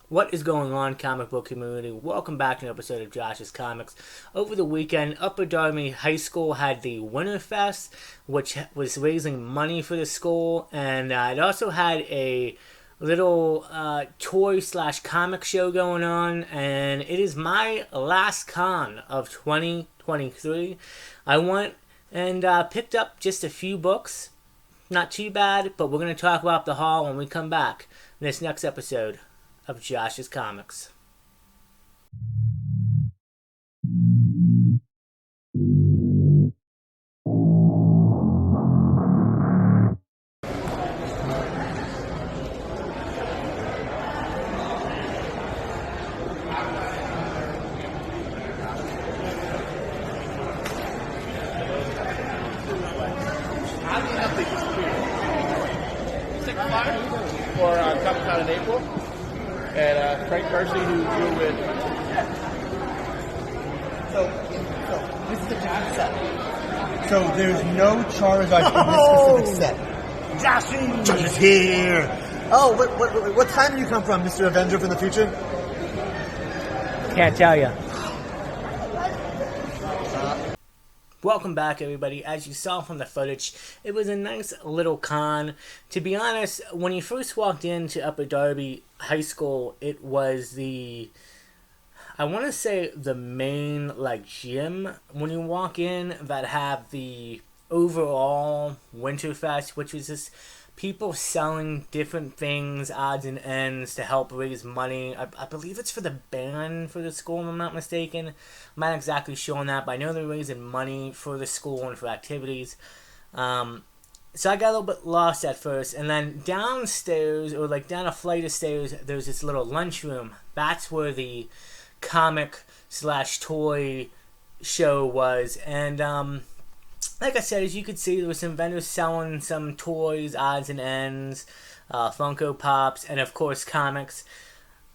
What is going on, comic book community? Welcome back to an episode of Josh's Comics. Over the weekend, Upper Darby High School had the Winterfest, which was raising money for the school, and it also had a little toy slash comic show going on, and it is my last con of 2023. I went and picked up just a few books. Not too bad, but we're going to talk about the haul when we come back in this next episode of Josh's Comics. For Comic Con in April, and Frank Percy, who drew with. So this is the Josh set. So there's no Charizard in this specific set. Josh is here. Oh, what time do you come from, Mr. Avenger from the future? Can't tell you. Welcome back, everybody. As you saw from the footage, it was a nice little con. To be honest, when you first walked into Upper Darby High School, it was I want to say the main, gym when you walk in that have the overall Winterfest, which was just people selling different things, odds and ends, to help raise money. I believe it's for the band for the school, if I'm not mistaken. I'm not exactly sure on that, but I know they're raising money for the school and for activities. So I got a little bit lost at first. And then downstairs, or down a flight of stairs, there's this little lunchroom. That's where the comic slash toy show was. And like I said, as you could see, there were some vendors selling some toys, odds and ends, Funko Pops, and of course comics.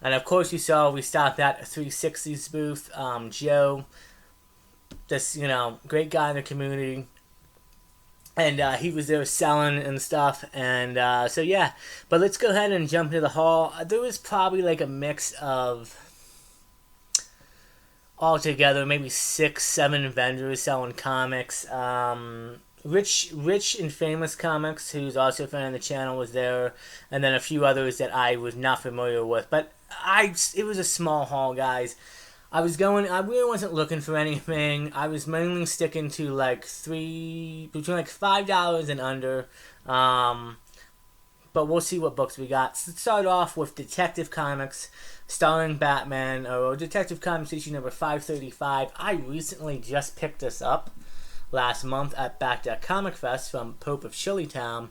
And of course you saw we stopped at a 360s booth. Joe, this great guy in the community, and he was there selling and stuff. And so yeah, but let's go ahead and jump into the haul. There was probably a mix of altogether maybe 6-7 vendors selling comics. Rich and Famous Comics, who's also a fan of the channel, was there, and then a few others that I was not familiar with. But it was a small haul, guys. I really wasn't looking for anything. I was mainly sticking to between $5 and under. But we'll see what books we got. So let's start off with Detective Comics, starring Batman, or Detective Comics issue number 535. I recently just picked this up last month at Back Comic Fest from Pope of Chillytown.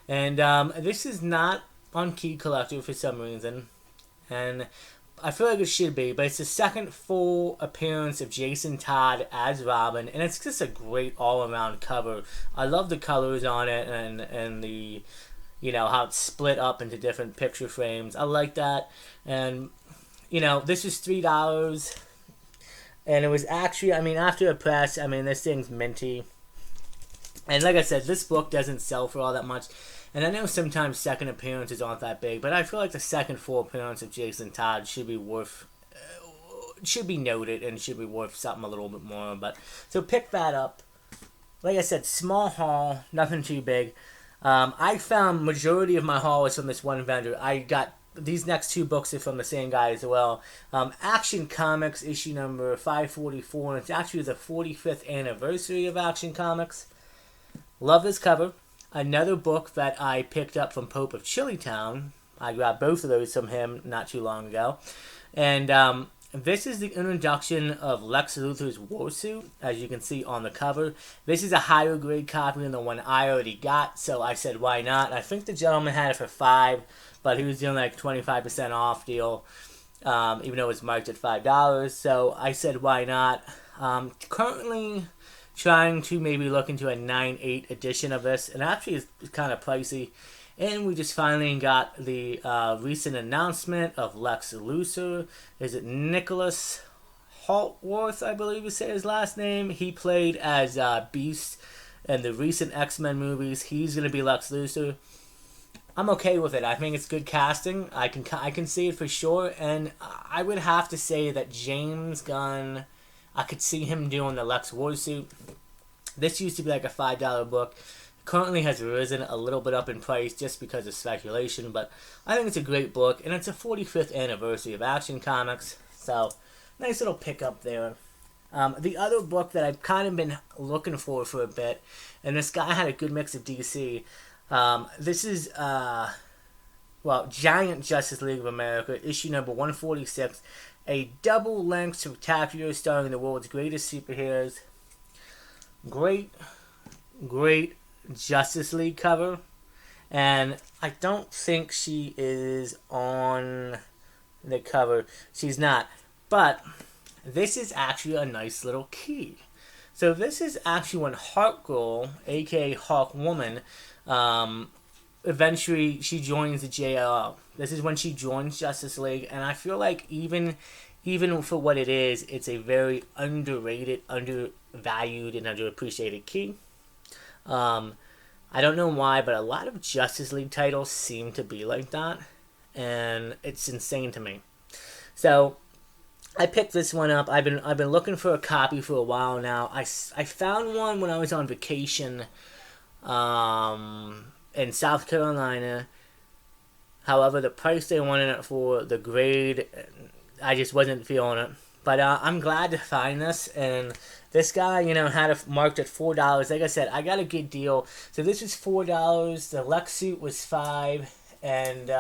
And this is not on Key Collector for some reason. And I feel like it should be, but it's the second full appearance of Jason Todd as Robin, and it's just a great all-around cover. I love the colors on it, and the how it's split up into different picture frames. I like that. And, this was $3. And it was actually, after a press, this thing's minty. And like I said, this book doesn't sell for all that much. And I know sometimes second appearances aren't that big, but I feel like the second full appearance of Jason Todd should be noted, and should be worth something a little bit more. But so pick that up. Like I said, small haul, nothing too big. I found majority of my haul was from this one vendor. I got these next two books are from the same guy as well. Action Comics issue number 544, and it's actually the 45th anniversary of Action Comics. Love this cover. Another book that I picked up from Pope of Chillytown. I grabbed both of those from him not too long ago. And this is the introduction of Lex Luthor's Warsuit, as you can see on the cover. This is a higher grade copy than the one I already got, so I said, why not? I think the gentleman had it for $5, but he was doing 25% off deal, even though it was marked at $5. So I said, why not? Currently trying to maybe look into a 9/8 edition of this, and actually it's kind of pricey. And we just finally got the recent announcement of Lex Luthor. Is it Nicholas Haltworth, I believe you say his last name? He played as Beast in the recent X-Men movies. He's going to be Lex Luthor. I'm okay with it. I think it's good casting. I can see it for sure, and I would have to say that James Gunn, I could see him doing the Lex Luthor suit. This used to be like a $5 book. Currently has risen a little bit up in price just because of speculation, but I think it's a great book, and it's a 45th anniversary of Action Comics, so nice little pickup there. The other book that I've kind of been looking for a bit, and this guy had a good mix of DC. This is, Giant Justice League of America, issue number 146, a double-length spectacular starring the world's greatest superheroes. Great Justice League cover, and I don't think she is on the cover. She's not, but this is actually a nice little key. So this is actually when Hawkgirl, aka Hawkwoman, eventually she joins the JLO. This is when she joins Justice League, and I feel like even for what it is, it's a very underrated, undervalued, and underappreciated key. I don't know why, but a lot of Justice League titles seem to be like that, and it's insane to me. So I picked this one up. I've been looking for a copy for a while now. I found one when I was on vacation in South Carolina. However, the price they wanted it for, the grade, I just wasn't feeling it. But I'm glad to find this, and this guy, had it marked at $4. Like I said, I got a good deal. So this was $4. The Lex suit was $5, and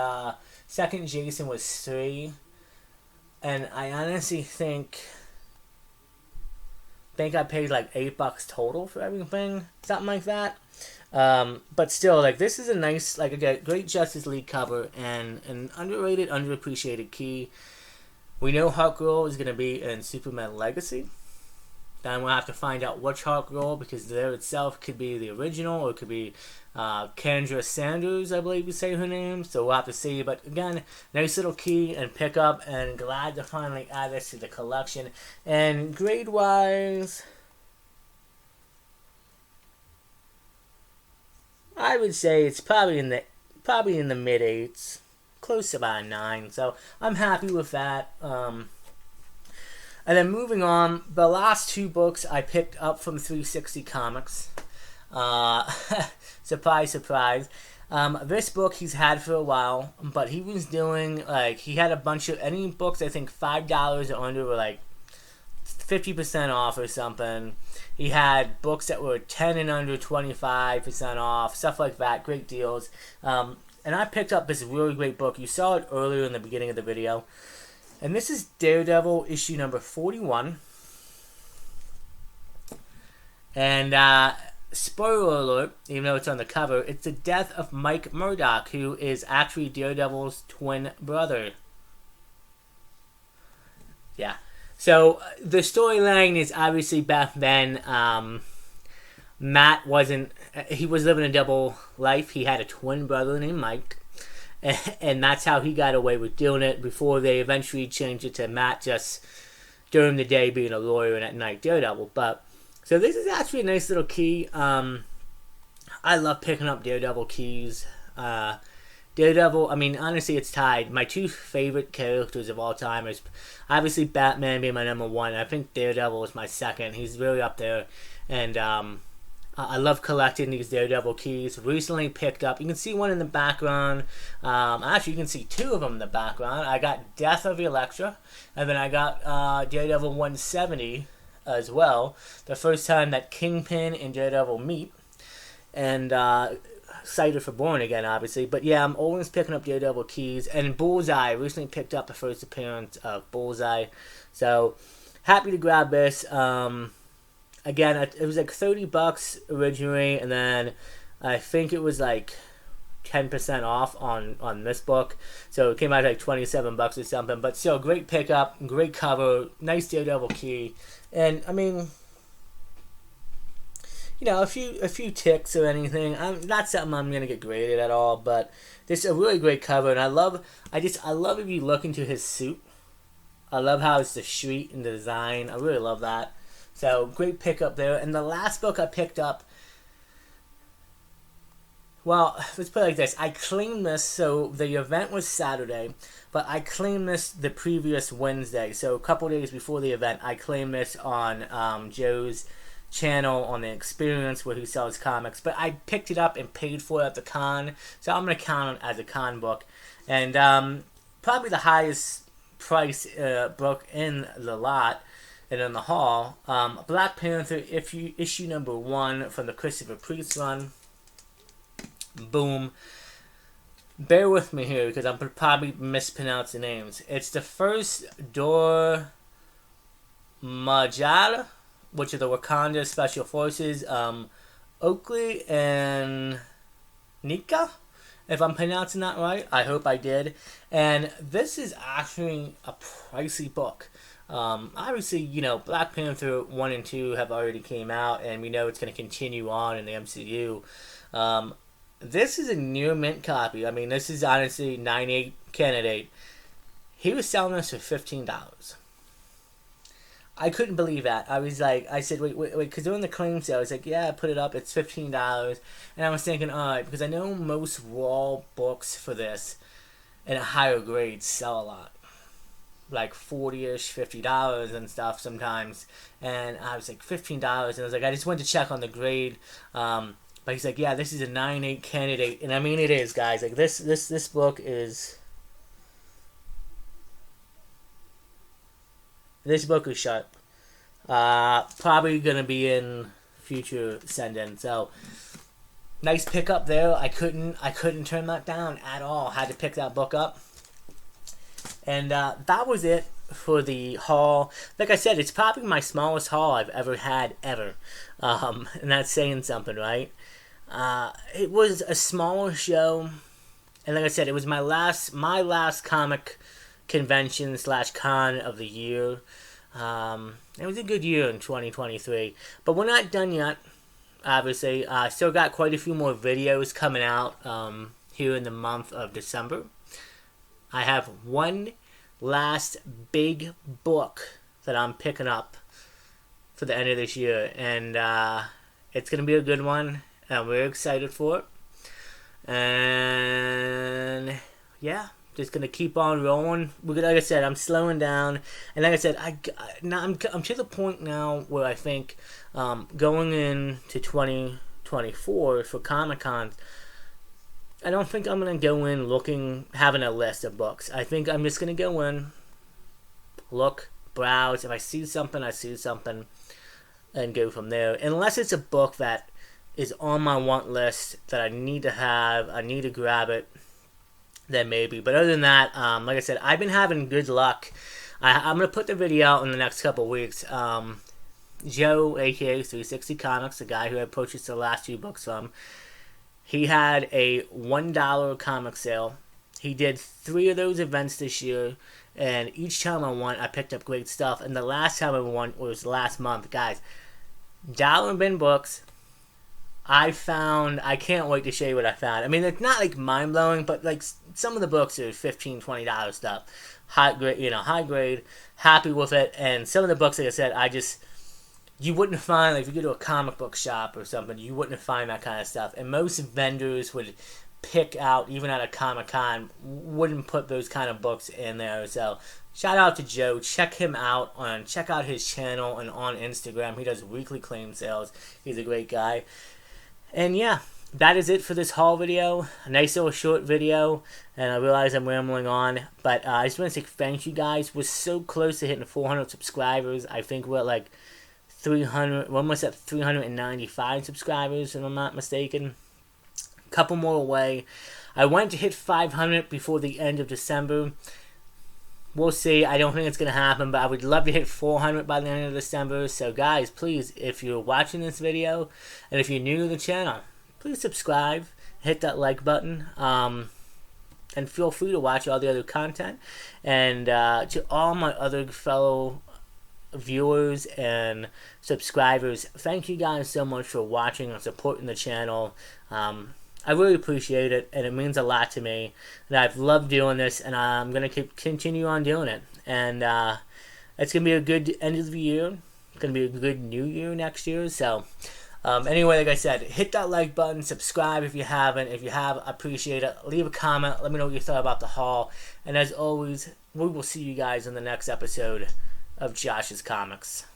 second Jason was $3. And I honestly think I paid like $8 total for everything, something like that. But still, like, this is a nice, like, a great Justice League cover and an underrated, underappreciated key. We know Hawkgirl is going to be in Superman Legacy. Then we'll have to find out which Hawkgirl, because there itself could be the original, or it could be Kendra Sanders, I believe you say her name. So we'll have to see. But again, nice little key and pickup, and glad to finally add this to the collection. And grade-wise, I would say it's probably in the mid-8s. Close to about a 9, so I'm happy with that. And then moving on, the last two books I picked up from 360 Comics. Surprise, surprise. This book he's had for a while, but he was doing, like, he had a bunch of, any books I think $5 or under were like 50% off or something. He had books that were 10 and under, 25% off, stuff like that, great deals. And I picked up this really great book. You saw it earlier in the beginning of the video. And this is Daredevil issue number 41. And spoiler alert, even though it's on the cover, it's the death of Mike Murdock, who is actually Daredevil's twin brother. Yeah. So the storyline is obviously back then, Matt he was living a double life. He had a twin brother named Mike, and that's how he got away with doing it before they eventually changed it to Matt just during the day being a lawyer and at night Daredevil. But so this is actually a nice little key. I love picking up Daredevil keys. Daredevil, I mean, honestly, it's tied. My two favorite characters of all time is obviously Batman being my number one. I think Daredevil is my second. He's really up there, and I love collecting these Daredevil keys. Recently picked up, you can see one in the background. Actually, you can see two of them in the background. I got Death of Elektra, and then I got Daredevil 170 as well. The first time that Kingpin and Daredevil meet. And cited for Born Again, obviously. But yeah, I'm always picking up Daredevil keys. And Bullseye, recently picked up the first appearance of Bullseye. So, happy to grab this. Again, it was like $30 originally, and then I think it was like 10% off on this book. So it came out like $27 or something. But still, great pickup, great cover, nice Daredevil key. And, I mean, a few ticks or anything. Not something I'm going to get graded at all, but this is a really great cover. And I love if you look into his suit. I love how it's the street and the design. I really love that. So, great pickup there. And the last book I picked up Well, let's put it like this. I claimed this, so the event was Saturday, but I claimed this the previous Wednesday. So a couple days before the event, I claimed this on Joe's channel on the Experience where he sells comics. But I picked it up and paid for it at the con, so I'm going to count it as a con book. And probably the highest price book in the lot and in the hall. Black Panther issue number 1 from the Christopher Priest run. Boom. Bear with me here because I'm probably mispronounce the names. It's the first Dor Majala, which are the Wakanda Special Forces, Oakley and Nika, if I'm pronouncing that right. I hope I did. And this is actually a pricey book. Obviously, you know, Black Panther 1 and 2 have already came out, and we know it's going to continue on in the MCU. This is a near mint copy. I mean, this is honestly 98 candidate. He was selling this for $15. I couldn't believe that. I was like, I said, wait, because during the claim sale, I was like, yeah, put it up, it's $15. And I was thinking, alright, because I know most raw books for this in a higher grade sell a lot. Like $40-ish, $50 and stuff sometimes. And I was like, $15. And I was like, I just went to check on the grade. But he's like, yeah, this is a 9.8 candidate. And I mean, it is, guys. Like, this book is... This book is sharp. Probably going to be in future send-in. So, nice pickup there. I couldn't turn that down at all. Had to pick that book up. And that was it for the haul. Like I said, it's probably my smallest haul I've ever had, ever. And that's saying something, right? It was a smaller show, and like I said, it was my last comic convention / con of the year. It was a good year in 2023, but we're not done yet. Obviously, still got quite a few more videos coming out here in the month of December. I have one last big book that I'm picking up for the end of this year, and it's gonna be a good one. And we're excited for it. And yeah, just gonna keep on rolling. Like I said, I'm slowing down, and like I said, I'm to the point now where I think going into 2024 for Comic-Con, I don't think I'm gonna go in having a list of books. I think I'm just gonna go in, look, browse. If I see something, I see something, and go from there. Unless it's a book that is on my want list that I need to have, I need to grab it, then maybe. But other than that, like I said, I've been having good luck. I'm going to put the video out in the next couple weeks. Joe, aka 360 Comics, the guy who I purchased the last 2 books from, he had a $1 comic sale. He did 3 of those events this year, and each time I won, I picked up great stuff. And the last time I won was last month. Guys, dollar bin books. I can't wait to show you what I found. I mean, it's not like mind-blowing, but like some of the books are $15, $20 stuff. High grade, happy with it. And some of the books, like I said, you wouldn't find, like if you go to a comic book shop or something, you wouldn't find that kind of stuff. And most vendors would pick out, even at a Comic-Con, wouldn't put those kind of books in there. So, shout out to Joe. Check him out check out his channel and on Instagram. He does weekly claim sales. He's a great guy. And yeah, that is it for this haul video. A nice little short video. And I realize I'm rambling on. But I just want to say thank you guys. We're so close to hitting 400 subscribers. I think we're at like 300. We're almost at 395 subscribers, if I'm not mistaken. A couple more away. I want to hit 500 before the end of December. We'll see. I don't think it's going to happen, but I would love to hit 400 by the end of December. So guys, please, if you're watching this video, and if you're new to the channel, please subscribe, hit that like button, and feel free to watch all the other content. And to all my other fellow viewers and subscribers, thank you guys so much for watching and supporting the channel. I really appreciate it, and it means a lot to me. And I've loved doing this, and I'm going to continue on doing it. And it's going to be a good end of the year. It's going to be a good new year next year. So Anyway, like I said, hit that like button, subscribe if you haven't. If you have, I appreciate it. Leave a comment. Let me know what you thought about the haul. And as always, we will see you guys in the next episode of Josh's Comics.